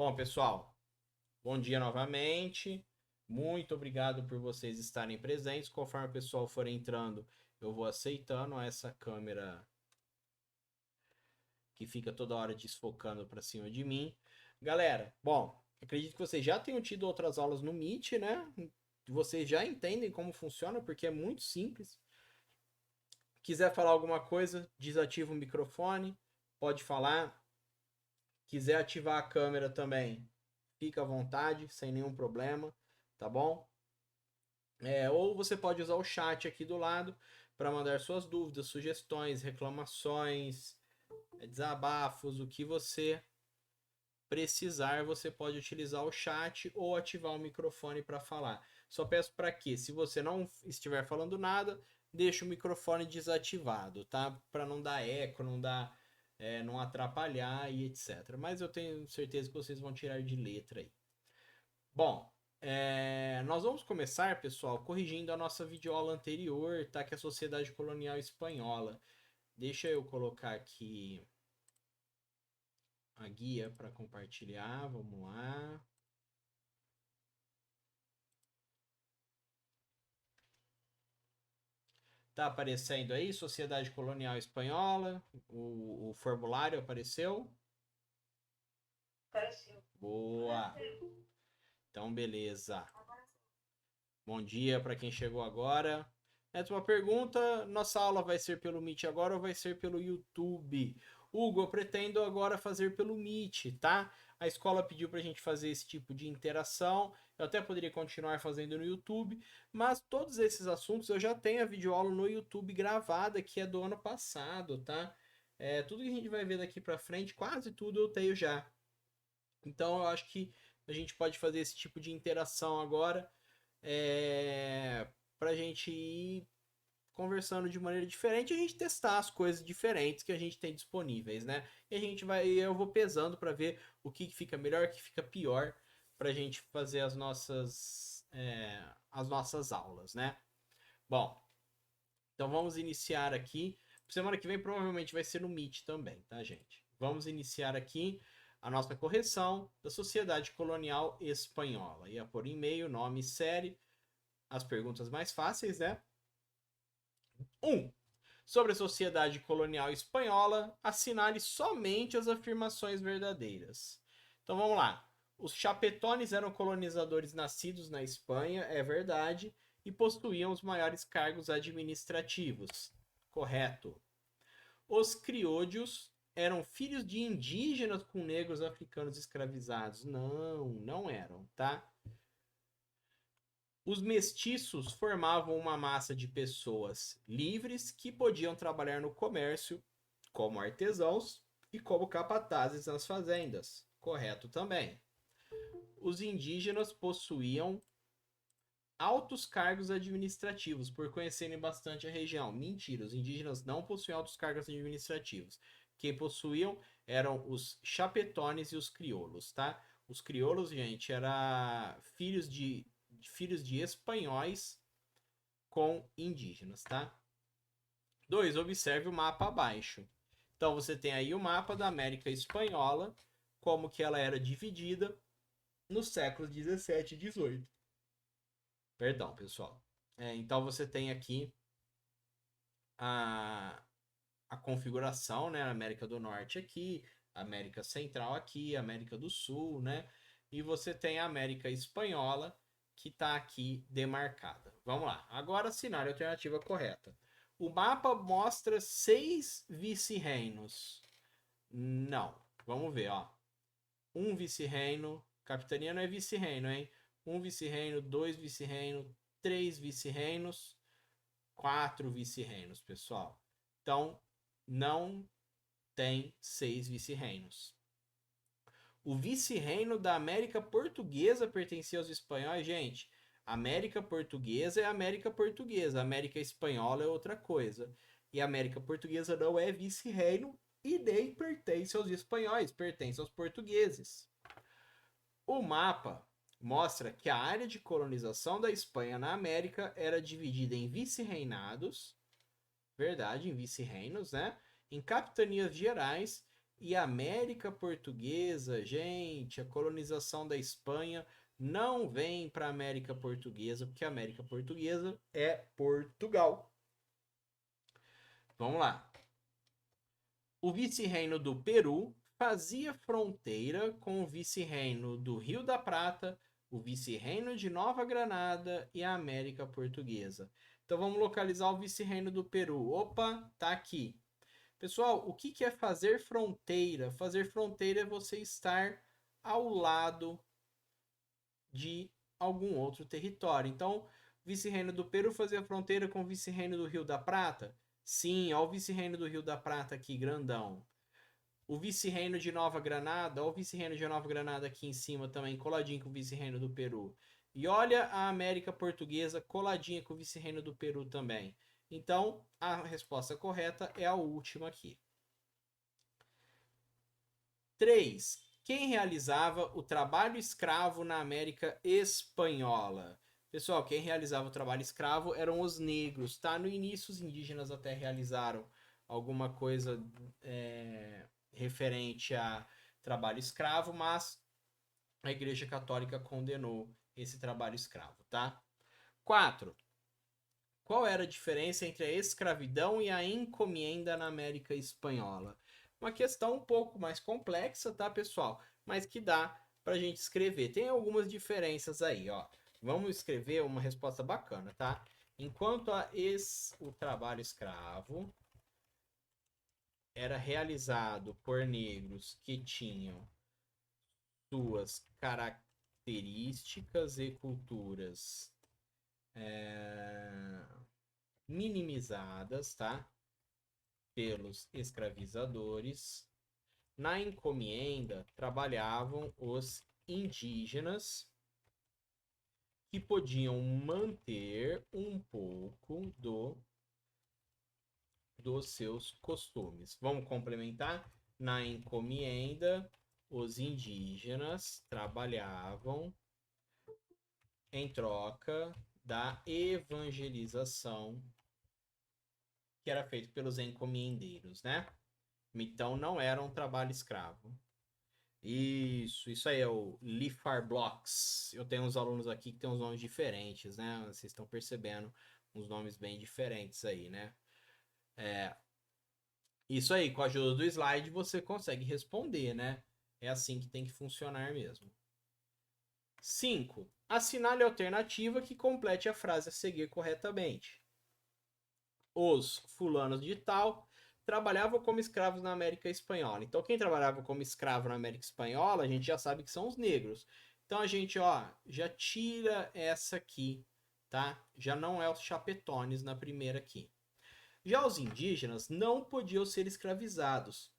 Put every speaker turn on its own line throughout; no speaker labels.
Bom, pessoal, bom dia novamente. Muito obrigado por vocês estarem presentes. Conforme o pessoal for entrando, eu vou aceitando essa câmera que fica toda hora desfocando para cima de mim. Galera, bom, acredito que vocês já tenham tido outras aulas no Meet, né? Vocês já entendem como funciona, porque é muito simples. Quiser falar alguma coisa, desativa o microfone, pode falar. Quiser ativar a câmera também, fica à vontade, sem nenhum problema, tá bom? Ou você pode usar o chat aqui do lado para mandar suas dúvidas, sugestões, reclamações, desabafos, o que você precisar, você pode utilizar o chat ou ativar o microfone para falar. Só peço para que, se você não estiver falando nada, deixe o microfone desativado, tá? Para não dar eco, não atrapalhar e etc. Mas eu tenho certeza que vocês vão tirar de letra aí. Bom, nós vamos começar, pessoal, corrigindo a nossa videoaula anterior, tá? Que é a Sociedade Colonial Espanhola. Deixa eu colocar aqui a guia para compartilhar, vamos lá. Tá aparecendo aí, Sociedade Colonial Espanhola, o formulário apareceu?
Apareceu.
Boa! Então, beleza. Bom dia para quem chegou agora. Uma pergunta: nossa aula vai ser pelo Meet agora ou vai ser pelo YouTube? Hugo, eu pretendo agora fazer pelo Meet, tá? A escola pediu para a gente fazer esse tipo de interação. Eu até poderia continuar fazendo no YouTube, mas todos esses assuntos eu já tenho a videoaula no YouTube gravada, que é do ano passado, tá? Tudo que a gente vai ver daqui para frente, quase tudo eu tenho já. Então eu acho que a gente pode fazer esse tipo de interação agora é, para a gente ir conversando de maneira diferente e a gente testar as coisas diferentes que a gente tem disponíveis, né? E a gente vai, eu vou pesando para ver o que fica melhor, o que fica pior para a gente fazer as nossas aulas, né? Bom, então vamos iniciar aqui. Semana que vem provavelmente vai ser no Meet também, tá, gente? Vamos iniciar aqui a nossa correção da Sociedade Colonial Espanhola. Ia por e-mail, nome, série, as perguntas mais fáceis, né? 1. Sobre a sociedade colonial espanhola, assinale somente as afirmações verdadeiras. Então vamos lá. Os chapetones eram colonizadores nascidos na Espanha, é verdade, e possuíam os maiores cargos administrativos. Correto. Os criollos eram filhos de indígenas com negros africanos escravizados. Não, não eram, tá? Os mestiços formavam uma massa de pessoas livres que podiam trabalhar no comércio como artesãos e como capatazes nas fazendas. Correto também. Os indígenas possuíam altos cargos administrativos por conhecerem bastante a região. Mentira, os indígenas não possuíam altos cargos administrativos. Quem possuíam eram os chapetones e os crioulos, tá? Os crioulos, gente, eram filhos de espanhóis com indígenas, tá? 2. Observe o mapa abaixo. Então você tem aí o mapa da América Espanhola, como que ela era dividida nos séculos 17 e 18. Perdão, pessoal. Então você tem aqui a, a configuração, né? América do Norte aqui, América Central aqui, América do Sul, né? E você tem a América Espanhola, que está aqui demarcada. Vamos lá. Agora assinar a alternativa correta. O mapa mostra 6 vice-reinos. Não. Vamos ver, ó. Um vice-reino. Capitania não é vice-reino, hein? Um vice-reino, dois vice-reinos, três vice-reinos, quatro vice-reinos, pessoal. Então, não tem 6 vice-reinos. O vice-reino da América Portuguesa pertencia aos espanhóis, gente. América Portuguesa é América Portuguesa, América Espanhola é outra coisa. E a América Portuguesa não é vice-reino e nem pertence aos espanhóis, pertence aos portugueses. O mapa mostra que a área de colonização da Espanha na América era dividida em vice-reinados, verdade, em vice-reinos, né? Em capitanias gerais e América Portuguesa, gente, a colonização da Espanha não vem para a América Portuguesa, porque a América Portuguesa é Portugal. Vamos lá. O vice-reino do Peru fazia fronteira com o vice-reino do Rio da Prata, o vice-reino de Nova Granada e a América Portuguesa. Então vamos localizar o vice-reino do Peru. Opa, tá aqui. Pessoal, o que é fazer fronteira? Fazer fronteira é você estar ao lado de algum outro território. Então, o vice-reino do Peru fazia fronteira com o vice-reino do Rio da Prata? Sim, ó o vice-reino do Rio da Prata aqui, grandão. O vice-reino de Nova Granada, ó o vice-reino de Nova Granada aqui em cima também, coladinho com o vice-reino do Peru. E olha a América Portuguesa coladinha com o vice-reino do Peru também. Então, a resposta correta é a última aqui. 3. Quem realizava o trabalho escravo na América Espanhola? Pessoal, quem realizava o trabalho escravo eram os negros, tá? No início, os indígenas até realizaram alguma coisa referente a trabalho escravo, mas a Igreja Católica condenou esse trabalho escravo, tá? 4. Qual era a diferença entre a escravidão e a encomienda na América Espanhola? Uma questão um pouco mais complexa, tá, pessoal? Mas que dá pra gente escrever. Tem algumas diferenças aí, ó. Vamos escrever uma resposta bacana, tá? Enquanto o trabalho escravo era realizado por negros que tinham suas características e culturas minimizadas, tá? Pelos escravizadores. Na encomienda trabalhavam os indígenas que podiam manter um pouco dos seus costumes. Vamos complementar? Na encomienda, os indígenas trabalhavam em troca da evangelização que era feito pelos encomiendeiros, né? Então não era um trabalho escravo. Isso aí é o Lifar Blocks. Eu tenho uns alunos aqui que tem uns nomes diferentes, né? Vocês estão percebendo uns nomes bem diferentes aí, né? Isso aí, com a ajuda do slide você consegue responder, né? É assim que tem que funcionar mesmo. 5. Assinale a alternativa que complete a frase a seguir corretamente. Os fulanos de tal trabalhavam como escravos na América Espanhola. Então, quem trabalhava como escravo na América Espanhola, a gente já sabe que são os negros. Então, a gente, ó, já tira essa aqui, tá? Já não é os chapetones na primeira aqui. Já os indígenas não podiam ser escravizados.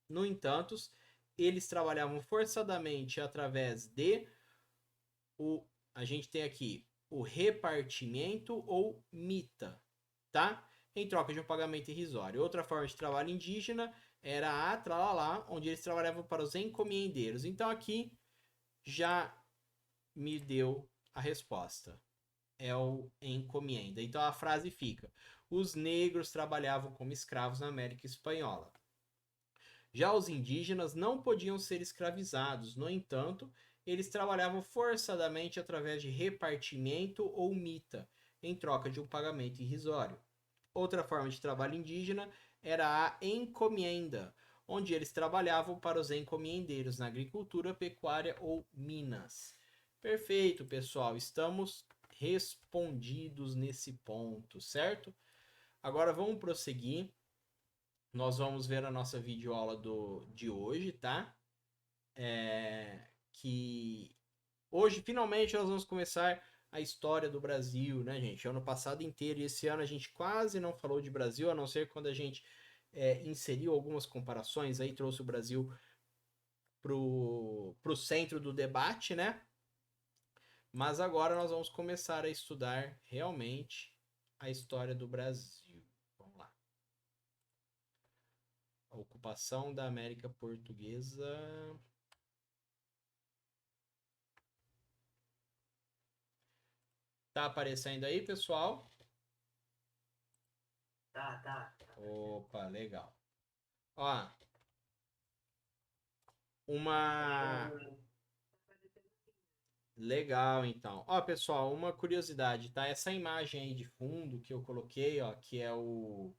No entanto, eles trabalhavam forçadamente através de a gente tem aqui o repartimento ou mita, tá? Em troca de um pagamento irrisório. Outra forma de trabalho indígena era a tralalá, onde eles trabalhavam para os encomiendeiros. Então aqui já me deu a resposta. É o encomienda. Então a frase fica: os negros trabalhavam como escravos na América Espanhola. Já os indígenas não podiam ser escravizados, no entanto, eles trabalhavam forçadamente através de repartimento ou mita, em troca de um pagamento irrisório. Outra forma de trabalho indígena era a encomienda, onde eles trabalhavam para os encomiendeiros na agricultura, pecuária ou minas. Perfeito, pessoal. Estamos respondidos nesse ponto, certo? Agora vamos prosseguir. Nós vamos ver a nossa videoaula de hoje, tá? Que hoje, finalmente, nós vamos começar a história do Brasil, né, gente? Ano passado inteiro e esse ano a gente quase não falou de Brasil, a não ser quando a gente inseriu algumas comparações aí, trouxe o Brasil pro centro do debate, né? Mas agora nós vamos começar a estudar realmente a história do Brasil. Vamos lá. A ocupação da América Portuguesa. Tá aparecendo aí, pessoal?
Tá.
Opa, legal. Ó, uma... Legal, então. Ó, pessoal, uma curiosidade, tá? Essa imagem aí de fundo que eu coloquei, ó, que é o...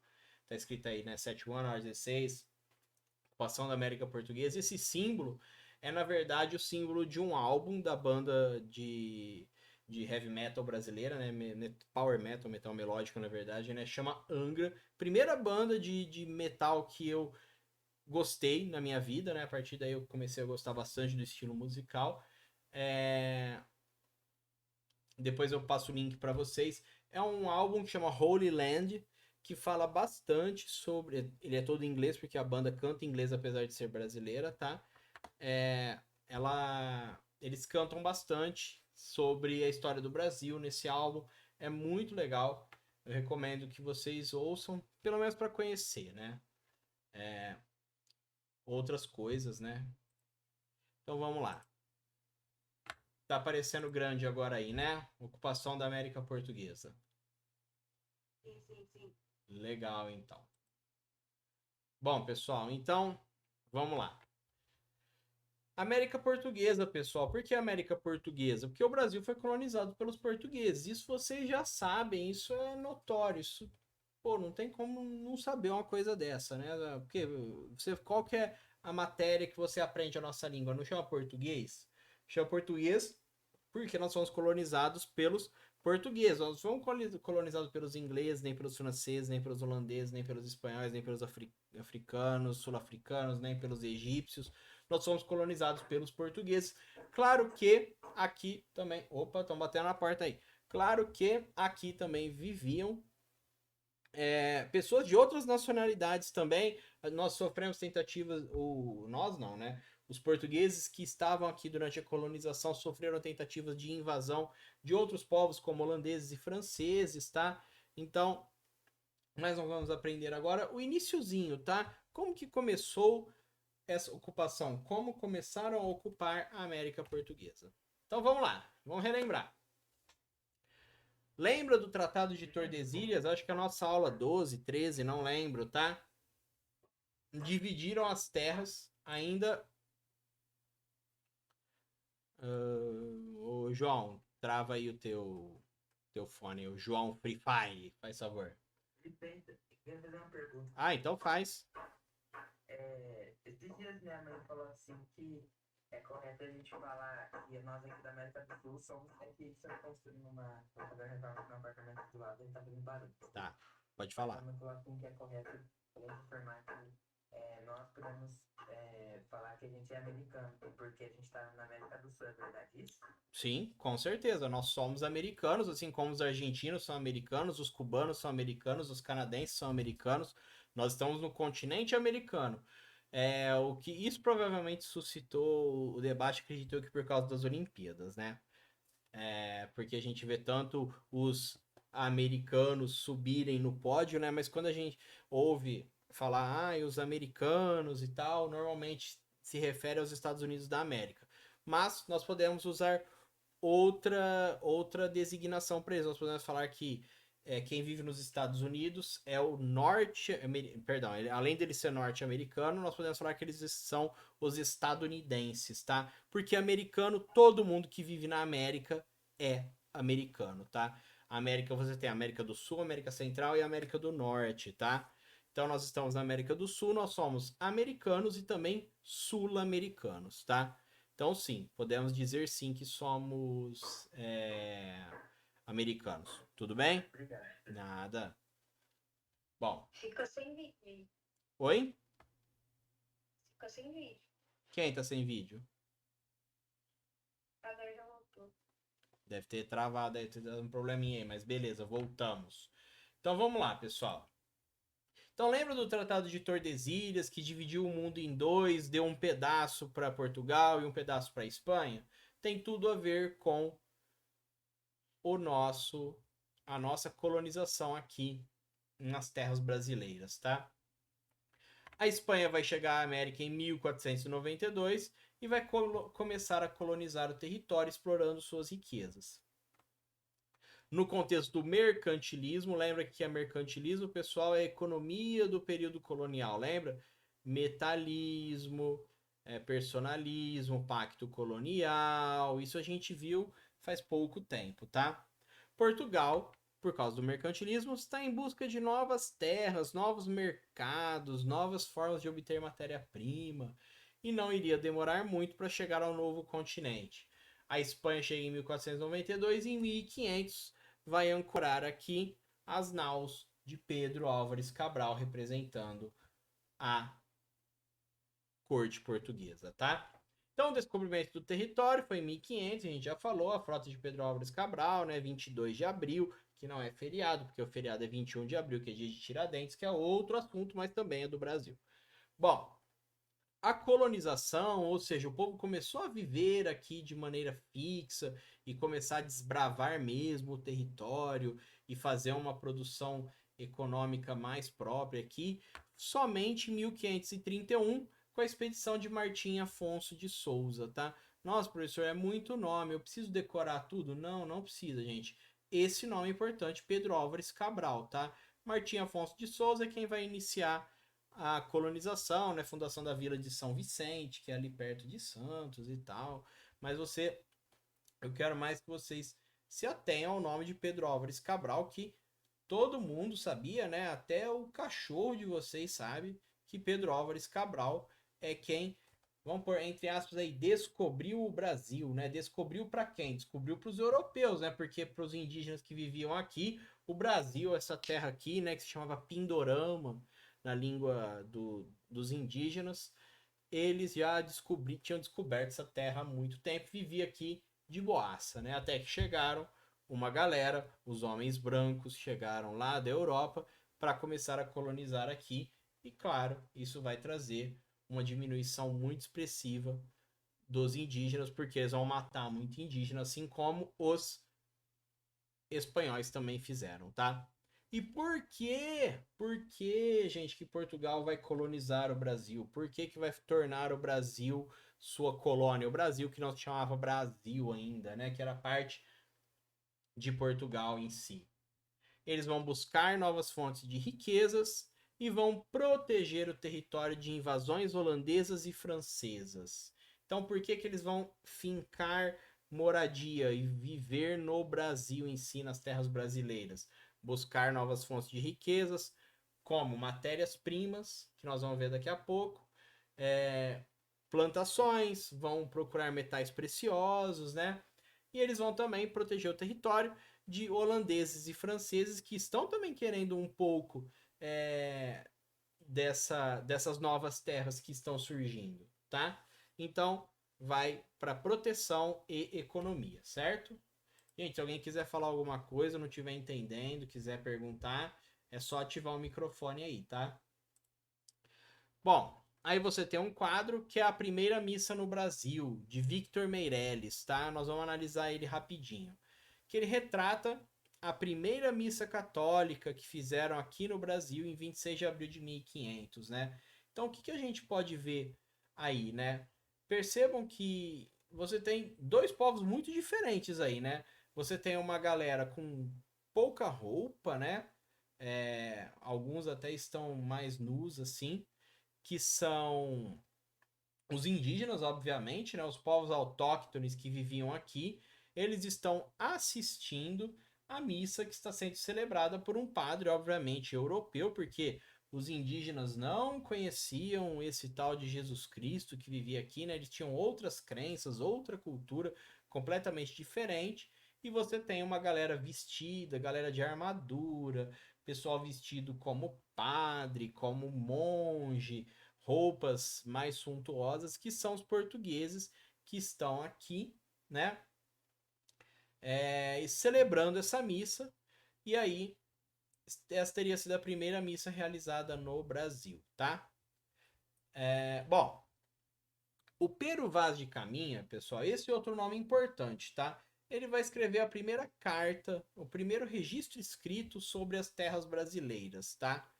Tá escrito aí, né? 71 hours 16, ocupação da América Portuguesa. Esse símbolo é, na verdade, o símbolo de um álbum da banda de heavy metal brasileira, né? Power metal, metal melódico, na verdade, né? Chama Angra. Primeira banda de metal que eu gostei na minha vida, né? A partir daí eu comecei a gostar bastante do estilo musical. É... Depois eu passo o link para vocês. É um álbum que chama Holy Land, que fala bastante sobre. Ele é todo em inglês, porque a banda canta em inglês, apesar de ser brasileira, tá? Eles cantam bastante sobre a história do Brasil nesse álbum. É muito legal. Eu recomendo que vocês ouçam, pelo menos para conhecer, né? Outras coisas, né? Então vamos lá. Tá aparecendo grande agora aí, né? Ocupação da América Portuguesa.
Sim, sim, sim.
Legal, então. Bom, pessoal, então vamos lá. América Portuguesa, pessoal. Por que América Portuguesa? Porque o Brasil foi colonizado pelos portugueses. Isso vocês já sabem, isso é notório. Isso, pô, não tem como não saber uma coisa dessa, né? Porque qual que é a matéria que você aprende a nossa língua? Não chama português? Chama português porque nós fomos colonizados pelos portugueses. Nós não fomos colonizados pelos ingleses, nem pelos franceses, nem pelos holandeses, nem pelos espanhóis, nem pelos africanos, sul-africanos, nem pelos egípcios. Nós fomos colonizados pelos portugueses. Claro que aqui também. Opa, estão batendo na porta aí. Claro que aqui também viviam pessoas de outras nacionalidades também. Nós sofremos tentativas, nós não, né? Os portugueses que estavam aqui durante a colonização sofreram tentativas de invasão de outros povos, como holandeses e franceses, tá? Então, nós não vamos aprender agora o iniciozinho, tá? Como que começou essa ocupação? Como começaram a ocupar a América Portuguesa? Então vamos lá, vamos relembrar. Lembra do Tratado de Tordesilhas? Acho que é a nossa aula 12, 13, não lembro, tá? Dividiram as terras ainda. Ô, João, trava aí o teu fone, o João Free Fire, faz favor.
Queria fazer uma pergunta.
Ah, então faz.
Esses dias minha mãe falou assim que é correto a gente falar que nós aqui da América do Sul somos aqui que estamos construindo uma reforma no apartamento do lado, a gente tá fazendo barulho.
Tá, pode
Mas
falar.
minha mãe falou assim que é correto a gente informar que nós podemos falar que a gente é americano, porque a gente está na América do Sul, é verdade isso?
Sim, com certeza. Nós somos americanos, assim como os argentinos são americanos, os cubanos são americanos, os canadenses são americanos. Nós estamos no continente americano. O que isso provavelmente suscitou o debate, acredito eu, que por causa das Olimpíadas, né? Porque a gente vê tanto os americanos subirem no pódio, né? Mas quando a gente ouve falar, os americanos e tal, normalmente se refere aos Estados Unidos da América. Mas nós podemos usar outra designação para eles. Nós podemos falar que quem vive nos Estados Unidos é o perdão, além dele ser norte-americano, nós podemos falar que eles são os estadunidenses, tá? Porque americano, todo mundo que vive na América é americano, tá? A América, você tem a América do Sul, América Central e América do Norte, tá? Então nós estamos na América do Sul, nós somos americanos e também sul-americanos, tá? Então, sim, podemos dizer sim que somos americanos. Tudo bem?
Obrigado.
Nada. Bom,
Fica sem vídeo.
oi?
Fica sem vídeo.
Quem tá sem vídeo?
Agora já voltou.
Deve ter travado, deve ter dado um probleminha aí, mas beleza, voltamos. Então vamos lá, pessoal. Então lembra do Tratado de Tordesilhas, que dividiu o mundo em dois, deu um pedaço para Portugal e um pedaço para Espanha? Tem tudo a ver com a nossa colonização aqui nas terras brasileiras, tá? A Espanha vai chegar à América em 1492 e vai começar a colonizar o território explorando suas riquezas. No contexto do mercantilismo, lembra que a mercantilismo, pessoal, é a economia do período colonial, lembra? Metalismo, personalismo, pacto colonial, isso a gente viu faz pouco tempo, tá? Portugal, por causa do mercantilismo, está em busca de novas terras, novos mercados, novas formas de obter matéria-prima, e não iria demorar muito para chegar ao novo continente. A Espanha chega em 1492 e em 1500 vai ancorar aqui as naus de Pedro Álvares Cabral, representando a corte portuguesa, tá? Então, o descobrimento do território foi em 1500, a gente já falou, a frota de Pedro Álvares Cabral, né, 22 de abril, que não é feriado, porque o feriado é 21 de abril, que é dia de Tiradentes, que é outro assunto, mas também é do Brasil. Bom, a colonização, ou seja, o povo começou a viver aqui de maneira fixa e começar a desbravar mesmo o território e fazer uma produção econômica mais própria aqui, somente em 1531, com a expedição de Martim Afonso de Souza, tá? Nossa, professor, é muito nome, eu preciso decorar tudo? Não, não precisa, gente. Esse nome é importante, Pedro Álvares Cabral, tá? Martim Afonso de Souza é quem vai iniciar a colonização, né? Fundação da Vila de São Vicente, que é ali perto de Santos e tal. Mas eu quero mais que vocês se atenham ao nome de Pedro Álvares Cabral, que todo mundo sabia, né? Até o cachorro de vocês sabe que Pedro Álvares Cabral é quem, vamos por entre aspas aí, descobriu o Brasil, né? Descobriu para quem? Descobriu para os europeus, né? Porque para os indígenas que viviam aqui, o Brasil, essa terra aqui, né, que se chamava Pindorama na língua dos indígenas, eles já tinham descoberto essa terra há muito tempo, vivia aqui de boaça, né? Até que chegaram uma galera, os homens brancos chegaram lá da Europa para começar a colonizar aqui, e claro, isso vai trazer uma diminuição muito expressiva dos indígenas, porque eles vão matar muito indígena, assim como os espanhóis também fizeram, tá? E por quê? Por que, gente, que Portugal vai colonizar o Brasil? Por que que vai tornar o Brasil sua colônia? O Brasil que não se chamava Brasil ainda, né? Que era parte de Portugal em si. Eles vão buscar novas fontes de riquezas e vão proteger o território de invasões holandesas e francesas. Então, por que que eles vão fincar moradia e viver no Brasil em si, nas terras brasileiras? Buscar novas fontes de riquezas, como matérias-primas, que nós vamos ver daqui a pouco, plantações, vão procurar metais preciosos, né? E eles vão também proteger o território de holandeses e franceses que estão também querendo um pouco dessas novas terras que estão surgindo, tá? Então, vai para proteção e economia, certo? Gente, se alguém quiser falar alguma coisa, não estiver entendendo, quiser perguntar, é só ativar o microfone aí, tá? Bom, aí você tem um quadro que é a primeira missa no Brasil, de Victor Meirelles, tá? Nós vamos analisar ele rapidinho. Que ele retrata a primeira missa católica que fizeram aqui no Brasil em 26 de abril de 1500, né? Então, o que que a gente pode ver aí, né? Percebam que você tem dois povos muito diferentes aí, né? Você tem uma galera com pouca roupa, né? Alguns até estão mais nus, assim, que são os indígenas, obviamente, né, os povos autóctones que viviam aqui, eles estão assistindo a missa que está sendo celebrada por um padre, obviamente, europeu, porque os indígenas não conheciam esse tal de Jesus Cristo que vivia aqui, né? Eles tinham outras crenças, outra cultura completamente diferente. E você tem uma galera vestida, galera de armadura, pessoal vestido como padre, como monge, roupas mais suntuosas, que são os portugueses que estão aqui, né? Celebrando essa missa. E aí, essa teria sido a primeira missa realizada no Brasil, tá? Bom, o Pero Vaz de Caminha, pessoal, esse é outro nome importante, tá? Ele vai escrever a primeira carta, o primeiro registro escrito sobre as terras brasileiras, tá?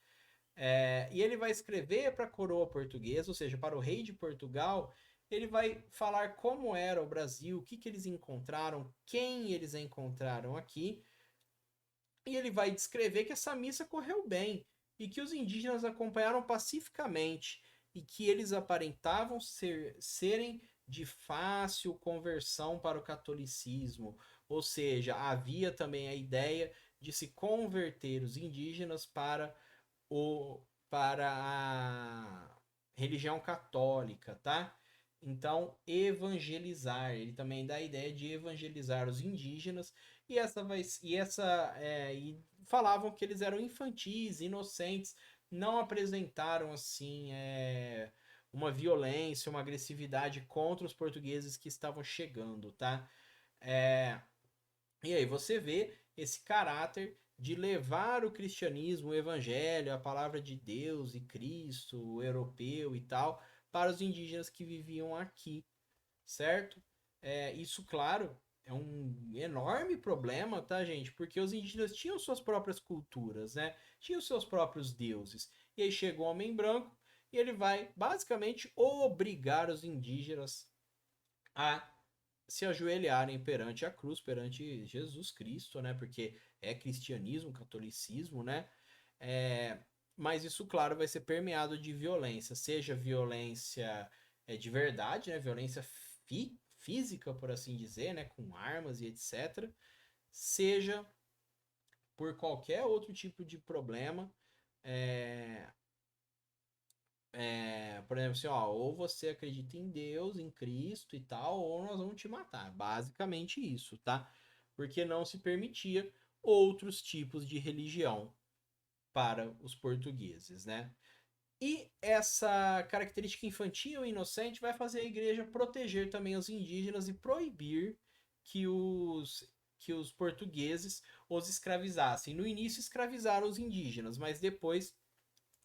E ele vai escrever para a coroa portuguesa, ou seja, para o rei de Portugal. Ele vai falar como era o Brasil, o que que eles encontraram, quem eles encontraram aqui. E ele vai descrever que essa missa correu bem e que os indígenas acompanharam pacificamente e que eles aparentavam serem de fácil conversão para o catolicismo. Ou seja, havia também a ideia de se converter os indígenas o, para a religião católica, tá? Então, evangelizar, ele também dá a ideia de evangelizar os indígenas e falavam que eles eram infantis, inocentes, não apresentaram assim uma violência, uma agressividade contra os portugueses que estavam chegando, tá? É, e aí você vê esse caráter de levar o cristianismo, o evangelho, a palavra de Deus e Cristo, o europeu e tal, para os indígenas que viviam aqui, certo? Isso, claro, é um enorme problema, tá, gente? Porque os indígenas tinham suas próprias culturas, né? Tinham seus próprios deuses. E aí chega o homem branco e ele vai basicamente obrigar os indígenas a se ajoelharem perante a cruz, perante Jesus Cristo, né? Porque é cristianismo, catolicismo, né? É, mas isso, claro, vai ser permeado de violência, seja violência de verdade, né? Violência física, por assim dizer, né? Com armas e etc. Seja por qualquer outro tipo de problema. É, por exemplo, assim, ó, ou você acredita em Deus, em Cristo e tal, ou nós vamos te matar. Basicamente isso, tá? Porque não se permitia outros tipos de religião para os portugueses, né? E essa característica infantil e inocente vai fazer a igreja proteger também os indígenas e proibir que os portugueses os escravizassem. No início escravizaram os indígenas, mas depois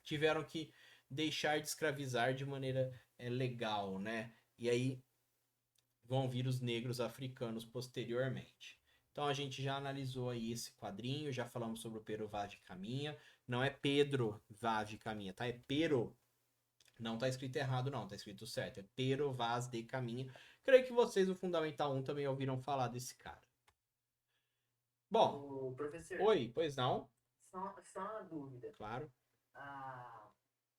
tiveram que deixar de escravizar de maneira legal, né? E aí vão vir os negros africanos posteriormente. Então a gente já analisou aí esse quadrinho, já falamos sobre o Pero Vaz de Caminha. Não é Pedro Vaz de Caminha, tá? É Pero. Não tá escrito errado, não, tá escrito certo. É Pero Vaz de Caminha. Creio que vocês, o Fundamental 1, também ouviram falar desse cara. Bom,
O professor,
oi, pois não?
só uma dúvida.
Claro.
A,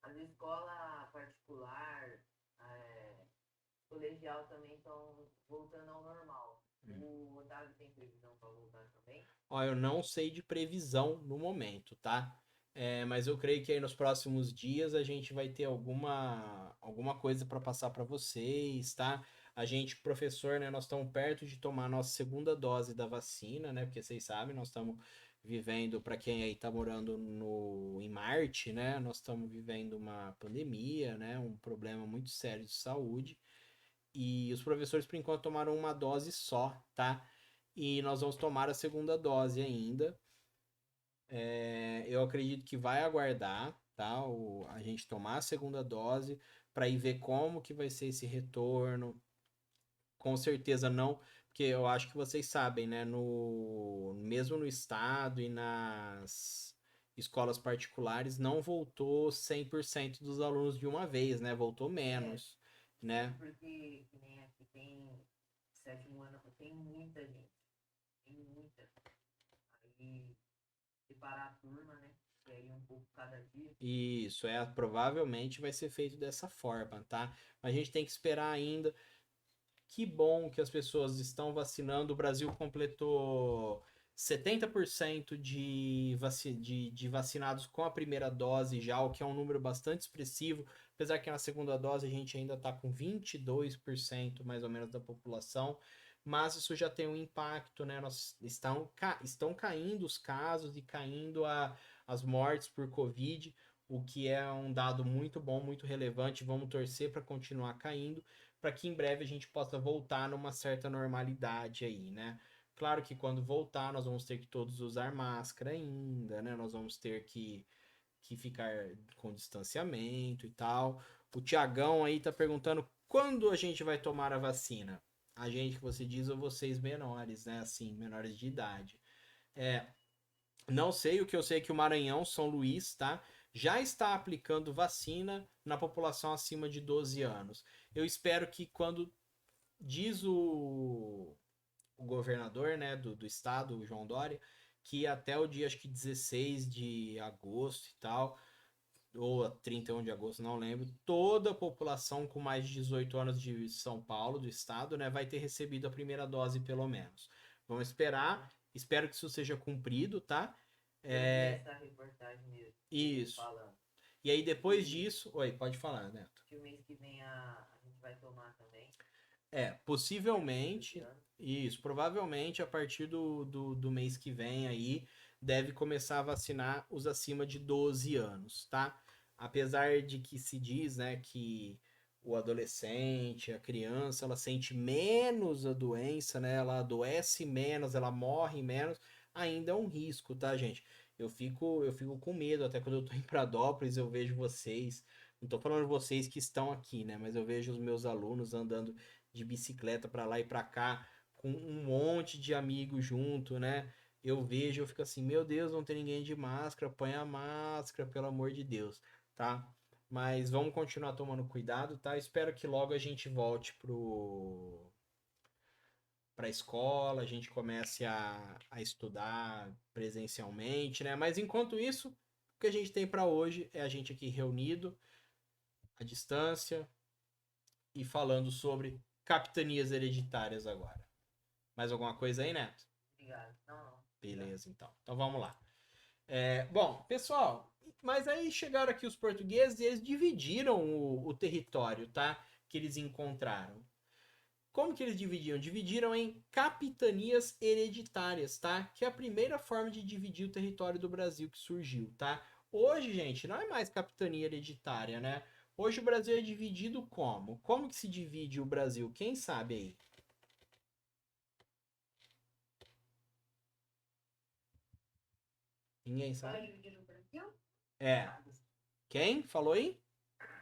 as escolas particular, é, colegial também estão voltando ao normal. O Otávio tem previsão para voltar também?
Ó, eu não sei de previsão no momento, tá? Mas eu creio que aí nos próximos dias a gente vai ter alguma coisa para passar para vocês, tá? A gente, professor, né, nós estamos perto de tomar a nossa segunda dose da vacina, né? Porque vocês sabem, nós estamos vivendo, para quem aí tá morando em Marte, né? Nós estamos vivendo uma pandemia, né? Um problema muito sério de saúde. E os professores, por enquanto, tomaram uma dose só, tá? E nós vamos tomar a segunda dose ainda. Eu acredito que vai aguardar, tá? A gente tomar a segunda dose para ir ver como que vai ser esse retorno. Com certeza não, porque eu acho que vocês sabem, né? Mesmo no estado e nas escolas particulares, não voltou 100% dos alunos de uma vez, né? Voltou
É,
menos, né?
porque que nem aqui tem sétimo ano, tem muita gente. Tem muita. Aí separar a turma, né? E aí um pouco cada dia.
Isso, provavelmente vai ser feito dessa forma, tá? Mas a gente tem que esperar ainda. Que bom que as pessoas estão vacinando. O Brasil completou 70% de vacinados com a primeira dose já, o que é um número bastante expressivo, apesar que na segunda dose a gente ainda está com 22% mais ou menos da população, mas isso já tem um impacto, né? Estão caindo os casos e caindo as mortes por Covid, o que é um dado muito bom, muito relevante. Vamos torcer para continuar caindo para que em breve a gente possa voltar numa certa normalidade aí, né? Claro que quando voltar, nós vamos ter que todos usar máscara ainda, né? Nós vamos ter que ficar com distanciamento e tal. O Tiagão aí tá perguntando quando a gente vai tomar a vacina. A gente que você diz ou vocês menores, né? Assim, menores de idade. É, não sei, o que eu sei é que o Maranhão, São Luís, tá? Já está aplicando vacina na população acima de 12 anos. Eu espero que quando diz o governador, né, do estado, o João Dória, que até o dia, acho que 16 de agosto e tal, ou a 31 de agosto, não lembro, toda a população com mais de 18 anos de São Paulo, do estado, né, vai ter recebido a primeira dose, pelo menos. Vamos esperar, espero que isso seja cumprido, tá?
Eu vi essa reportagem mesmo,
Isso.
falando.
E aí, depois disso... Oi, pode falar, Neto.
Que o mês que vem a gente vai tomar também.
Possivelmente, isso, provavelmente a partir do mês que vem aí, deve começar a vacinar os acima de 12 anos, tá? Apesar de que se diz, né, que o adolescente, a criança, ela sente menos a doença, né? Ela adoece menos, ela morre menos, ainda é um risco, tá, gente? Eu fico com medo, até quando eu tô em Pradópolis, eu vejo vocês, não tô falando vocês que estão aqui, né? Mas eu vejo os meus alunos andando de bicicleta para lá e para cá, com um monte de amigos junto, né? Eu vejo, eu fico assim, meu Deus, não tem ninguém de máscara, põe a máscara, pelo amor de Deus, tá? Mas vamos continuar tomando cuidado, tá? Espero que logo a gente volte para a escola, a gente comece a estudar presencialmente, né? Mas enquanto isso, o que a gente tem para hoje é a gente aqui reunido, à distância, e falando sobre capitanias hereditárias agora. Mais alguma coisa aí, Neto?
Obrigado. Não.
Beleza, então. Então vamos lá. Bom, pessoal, mas aí chegaram aqui os portugueses e eles dividiram o território, tá? Que eles encontraram. Como que eles dividiam? Dividiram em capitanias hereditárias, tá? Que é a primeira forma de dividir o território do Brasil que surgiu, tá? Hoje, gente, não é mais capitania hereditária, né? Hoje o Brasil é dividido como? Como que se divide o Brasil? Quem sabe aí? Ninguém sabe? É. Quem? Falou aí?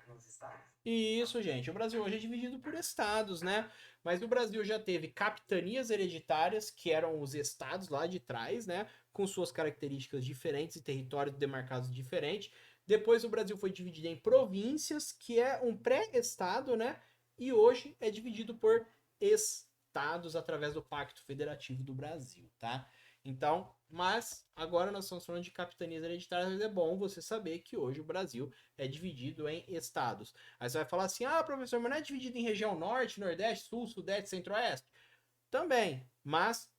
Nos estados.
Isso, gente. O Brasil hoje é dividido por estados, né? Mas o Brasil já teve capitanias hereditárias, que eram os estados lá de trás, né? Com suas características diferentes e territórios demarcados diferentes. Depois o Brasil foi dividido em províncias, que é um pré-estado, né? E hoje é dividido por estados através do Pacto Federativo do Brasil, tá? Então, mas agora nós estamos falando de capitanias hereditárias, mas é bom você saber que hoje o Brasil é dividido em estados. Aí você vai falar assim: ah, professor, mas não é dividido em região norte, nordeste, sul, sudeste, centro-oeste? Também, mas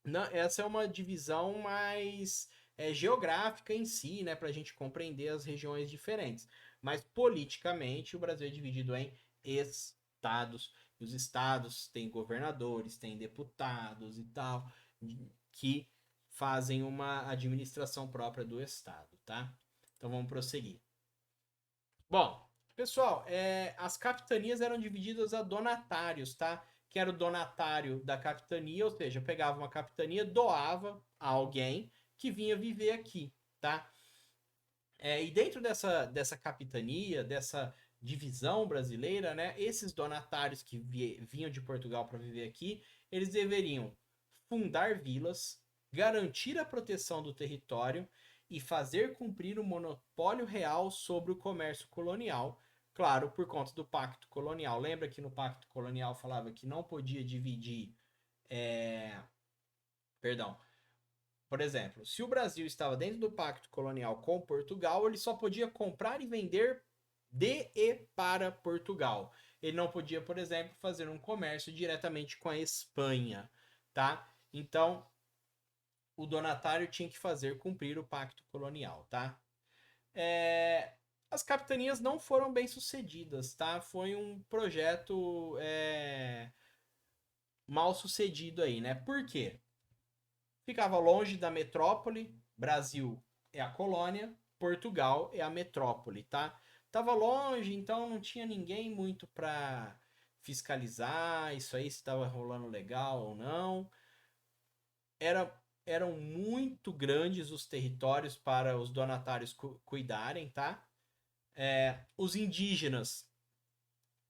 não, essa é uma divisão mais geográfica em si, né, para a gente compreender as regiões diferentes. Mas politicamente o Brasil é dividido em estados. E os estados têm governadores, têm deputados e tal, que fazem uma administração própria do estado, tá? Então vamos prosseguir. Bom, pessoal, as capitanias eram divididas a donatários, tá? Que era o donatário da capitania, ou seja, pegava uma capitania, doava a alguém que vinha viver aqui, tá? E dentro dessa capitania, dessa divisão brasileira, né? Esses donatários que vinham de Portugal para viver aqui, eles deveriam fundar vilas, garantir a proteção do território e fazer cumprir o monopólio real sobre o comércio colonial, claro, por conta do Pacto Colonial. Lembra que no Pacto Colonial falava que não podia dividir. Perdão. Por exemplo, se o Brasil estava dentro do Pacto Colonial com Portugal, ele só podia comprar e vender de e para Portugal. Ele não podia, por exemplo, fazer um comércio diretamente com a Espanha, tá? Então, o donatário tinha que fazer cumprir o pacto colonial, tá? As capitanias não foram bem sucedidas, tá? Foi um projeto mal sucedido aí, né? Por quê? Ficava longe da metrópole, Brasil é a colônia, Portugal é a metrópole, tá? Tava longe, então não tinha ninguém muito para fiscalizar isso aí, se estava rolando legal ou não. Eram muito grandes os territórios para os donatários cuidarem, tá? Os indígenas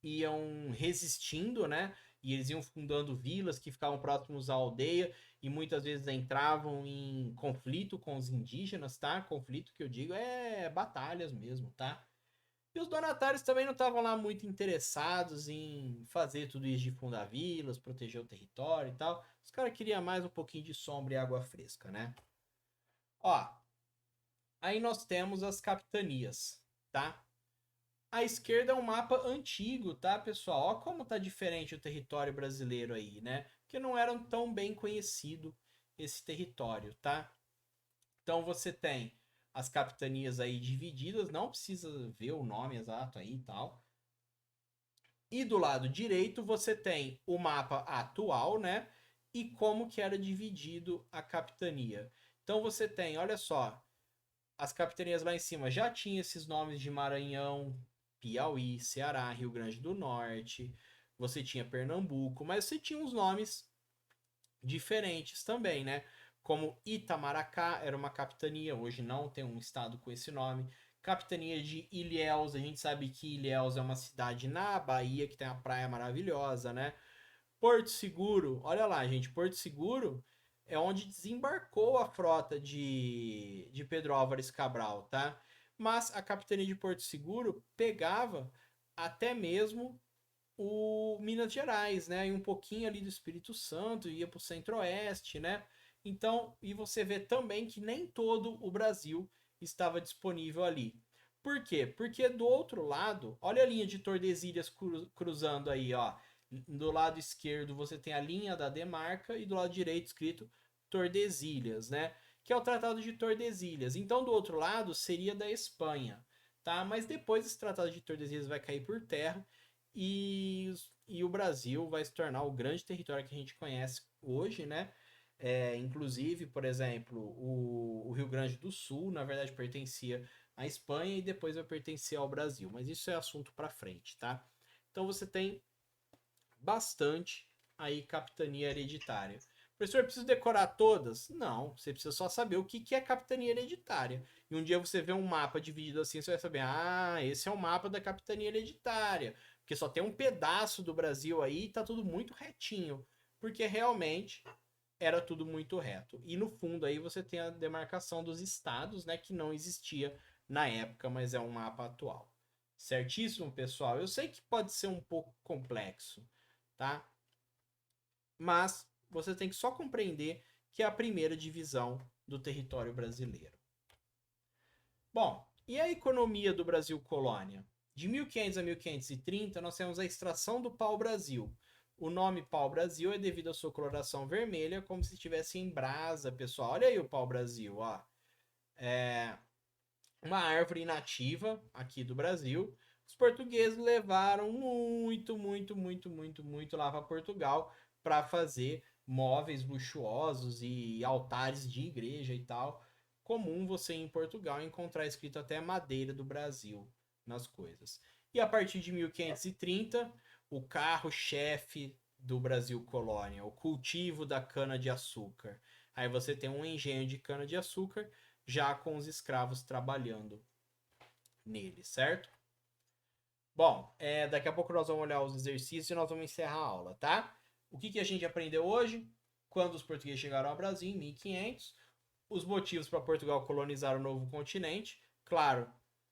iam resistindo, né? E eles iam fundando vilas que ficavam próximos à aldeia e muitas vezes entravam em conflito com os indígenas, tá? Conflito que eu digo é batalhas mesmo, tá? E os donatários também não estavam lá muito interessados em fazer tudo isso de fundar vilas, proteger o território e tal. Os caras queriam mais um pouquinho de sombra e água fresca, né? Ó, aí nós temos as capitanias. tá? À esquerda é um mapa antigo, tá, pessoal? Ó como tá diferente o território brasileiro aí, né? Porque não era tão bem conhecido esse território, tá? Então você tem as capitanias aí divididas, não precisa ver o nome exato aí e tal. E do lado direito você tem o mapa atual, né? E como que era dividido a capitania. Então você tem, olha só, as capitanias lá em cima já tinham esses nomes de Maranhão, Piauí, Ceará, Rio Grande do Norte. Você tinha Pernambuco, mas você tinha uns nomes diferentes também, né? Como Itamaracá era uma capitania, hoje não tem um estado com esse nome. Capitania de Ilhéus, a gente sabe que Ilhéus é uma cidade na Bahia que tem uma praia maravilhosa, né? Porto Seguro, olha lá, gente, Porto Seguro é onde desembarcou a frota de Pedro Álvares Cabral, tá? Mas a capitania de Porto Seguro pegava até mesmo o Minas Gerais, né? E um pouquinho ali do Espírito Santo, ia para o Centro-Oeste, né? Então, e você vê também que nem todo o Brasil estava disponível ali. Por quê? Porque do outro lado, olha a linha de Tordesilhas cruzando aí, ó. Do lado esquerdo você tem a linha da demarca e do lado direito escrito Tordesilhas, né? Que é o Tratado de Tordesilhas. Então, do outro lado seria da Espanha, tá? Mas depois esse Tratado de Tordesilhas vai cair por terra e o Brasil vai se tornar o grande território que a gente conhece hoje, né? Inclusive, por exemplo, o Rio Grande do Sul, na verdade, pertencia à Espanha e depois vai pertencer ao Brasil. Mas isso é assunto para frente, tá? Então você tem bastante aí capitania hereditária. Professor, precisa decorar todas? Não, você precisa só saber o que é capitania hereditária. E um dia você vê um mapa dividido assim, você vai saber, ah, esse é o mapa da capitania hereditária. Porque só tem um pedaço do Brasil aí e tá tudo muito retinho. Porque realmente era tudo muito reto. E no fundo aí você tem a demarcação dos estados, né, que não existia na época, mas é um mapa atual. Certíssimo, pessoal? Eu sei que pode ser um pouco complexo, tá? Mas você tem que só compreender que é a primeira divisão do território brasileiro. Bom, e a economia do Brasil colônia? De 1500 a 1530, nós temos a extração do pau-brasil. O nome pau-brasil é devido à sua coloração vermelha, como se estivesse em brasa, pessoal. Olha aí o pau-brasil, ó. É uma árvore nativa aqui do Brasil. Os portugueses levaram muito lá para Portugal para fazer móveis luxuosos e altares de igreja e tal. Comum você em Portugal encontrar escrito até madeira do Brasil nas coisas. E a partir de 1530, o carro-chefe do Brasil colônia, o cultivo da cana-de-açúcar. Aí você tem um engenho de cana-de-açúcar já com os escravos trabalhando nele, certo? Bom, daqui a pouco nós vamos olhar os exercícios e nós vamos encerrar a aula, tá? O que a gente aprendeu hoje? Quando os portugueses chegaram ao Brasil, em 1500, os motivos para Portugal colonizar o novo continente, claro,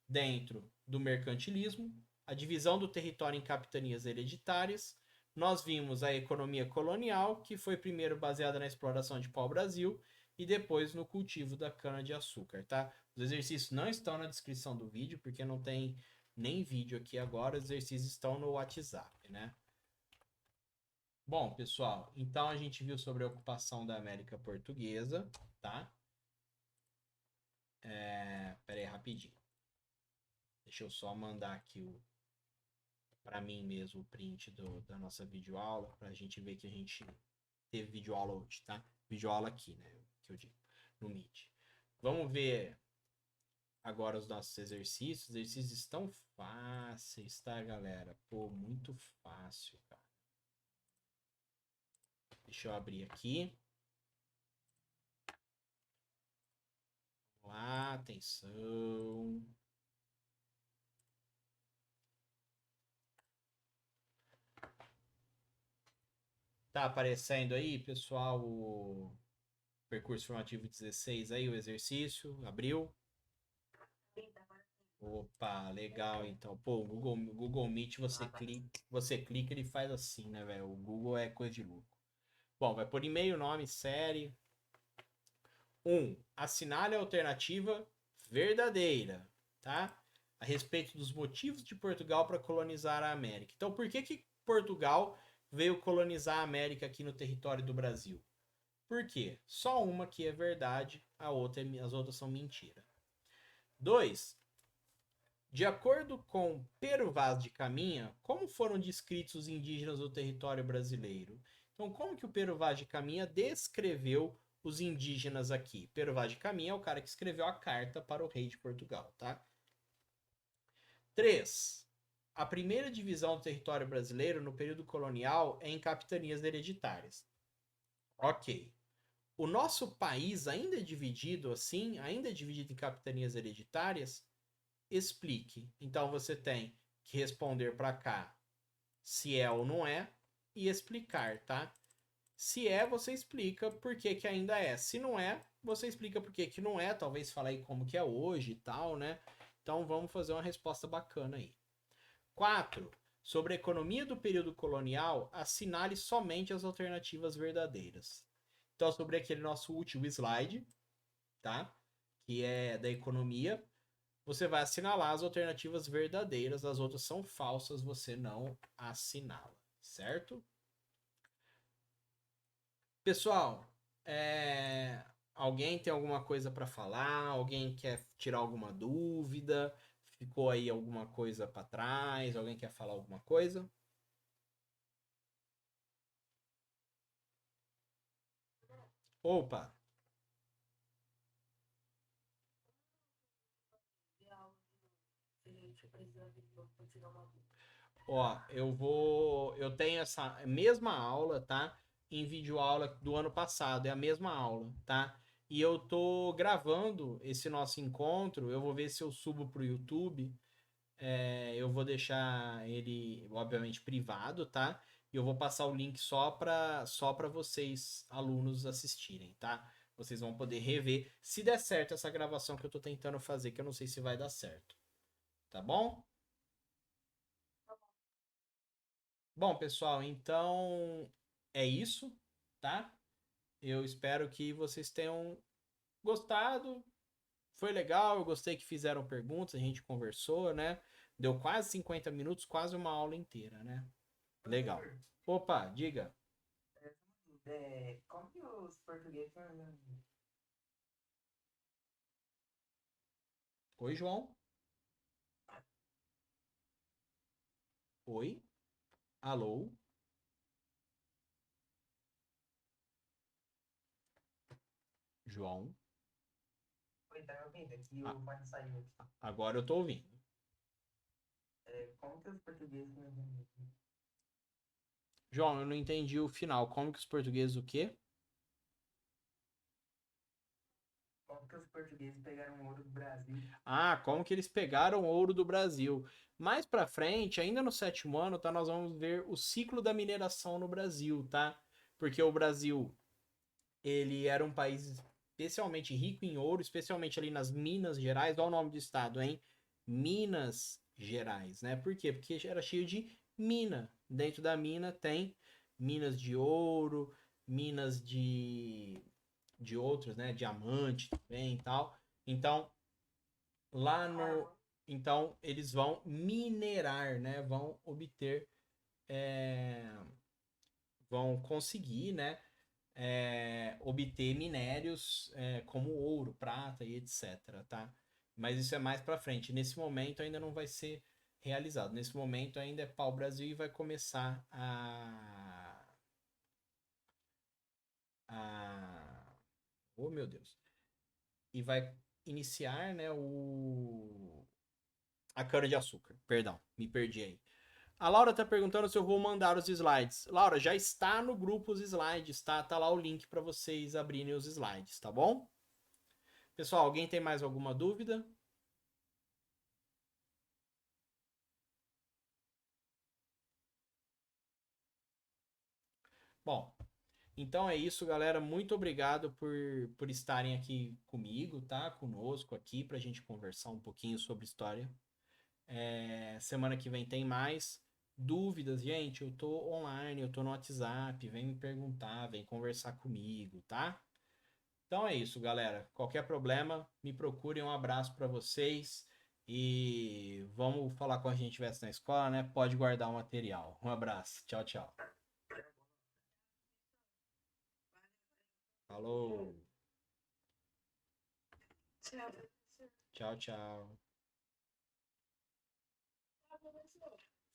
dentro do mercantilismo, a divisão do território em capitanias hereditárias, nós vimos a economia colonial, que foi primeiro baseada na exploração de pau-brasil e depois no cultivo da cana-de-açúcar, tá? Os exercícios não estão na descrição do vídeo, porque não tem nem vídeo aqui agora, os exercícios estão no WhatsApp, né? Bom, pessoal, então a gente viu sobre a ocupação da América Portuguesa, tá? Pera aí, rapidinho. Deixa eu só mandar aqui para mim mesmo o print da nossa videoaula, para a gente ver que a gente teve videoaula hoje, tá? Videoaula aqui, né? Que eu digo, no Meet. Vamos ver agora os nossos exercícios. Os exercícios estão fáceis, tá, galera? Pô, muito fácil, cara. Deixa eu abrir aqui. Vamos lá, atenção. Tá aparecendo aí, pessoal, o percurso formativo 16 aí, o exercício, abriu? Opa, legal então. Pô, o Google Meet você clica, ele faz assim, né, velho? O Google é coisa de louco. Bom, vai por e-mail, nome, série. 1. Assinale a alternativa verdadeira, tá? a respeito dos motivos de Portugal para colonizar a América. Então, por que Portugal veio colonizar a América aqui no território do Brasil? Por quê? Só uma que é verdade, as outras são mentira. 2. De acordo com Pero Vaz de Caminha, como foram descritos os indígenas do território brasileiro? Então, como que o Pero Vaz de Caminha descreveu os indígenas aqui? Pero Vaz de Caminha é o cara que escreveu a carta para o rei de Portugal, tá? 3. A primeira divisão do território brasileiro no período colonial é em capitanias hereditárias. Ok. O nosso país ainda é dividido assim, ainda é dividido em capitanias hereditárias? Explique. Então você tem que responder para cá se é ou não é e explicar, tá? Se é, você explica por que que ainda é. Se não é, você explica por que que não é, talvez fale aí como que é hoje e tal, né? Então vamos fazer uma resposta bacana aí. 4. Sobre a economia do período colonial, assinale somente as alternativas verdadeiras. Então, sobre aquele nosso último slide, tá? Que é da economia, você vai assinalar as alternativas verdadeiras, as outras são falsas, você não assinala, certo? Pessoal, alguém tem alguma coisa para falar? Alguém quer tirar alguma dúvida? Ficou aí alguma coisa para trás? Alguém quer falar alguma coisa? Opa! Ó, eu tenho essa mesma aula, tá? Em vídeo aula do ano passado, é a mesma aula, tá? E eu tô gravando esse nosso encontro, eu vou ver se eu subo pro YouTube. Eu vou deixar ele, obviamente, privado, tá? E eu vou passar o link só para vocês, alunos, assistirem, tá? Vocês vão poder rever se der certo essa gravação que eu tô tentando fazer, que eu não sei se vai dar certo. Tá bom? Bom, pessoal, então é isso, tá? Eu espero que vocês tenham gostado. Foi legal, eu gostei que fizeram perguntas, a gente conversou, né? Deu quase 50 minutos, quase uma aula inteira, né? Legal. Opa, diga.
Como que os portugueses.
Oi, João. Oi. Alô. João.
Oi, tá me ouvindo? Aqui
Ah,
o fone saiu.
agora eu tô ouvindo.
Como que os portugueses.
João, eu não entendi o final. Como que os portugueses o quê?
Como que os portugueses pegaram o ouro do Brasil?
Ah, como que eles pegaram ouro do Brasil. Mais pra frente, ainda no sétimo ano, tá, nós vamos ver o ciclo da mineração no Brasil, tá? Porque o Brasil, ele era um país especialmente rico em ouro, especialmente ali nas Minas Gerais. Olha o nome do estado, hein? Minas Gerais, né? Por quê? Porque era cheio de mina. Dentro da mina tem minas de ouro, minas de outros, né? Diamante também e tal. Então, lá no. Então, eles vão minerar, né? Vão obter. é, Vão conseguir, né? Obter minérios como ouro, prata e etc, tá? Mas isso é mais para frente. Nesse momento ainda não vai ser realizado. Nesse momento ainda é pau-brasil e vai começar a... Oh, meu Deus. E vai iniciar, né, a cana-de-açúcar. Perdão, me perdi aí. A Laura tá perguntando se eu vou mandar os slides. Laura, já está no grupo os slides, tá? Tá lá o link para vocês abrirem os slides, tá bom? Pessoal, alguém tem mais alguma dúvida? Bom, então é isso, galera. Muito obrigado por estarem aqui comigo, tá? Conosco aqui pra gente conversar um pouquinho sobre história. Semana que vem tem mais dúvidas, gente. Eu tô online, eu tô no WhatsApp. Vem me perguntar, vem conversar comigo, tá? Então é isso, galera. Qualquer problema, me procurem. Um abraço para vocês E vamos falar quando a gente estivesse na escola, né? Pode guardar o material. Um abraço. Tchau, tchau. Falou.
Tchau.
Tchau, tchau.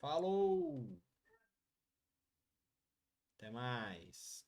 Falou. Até mais.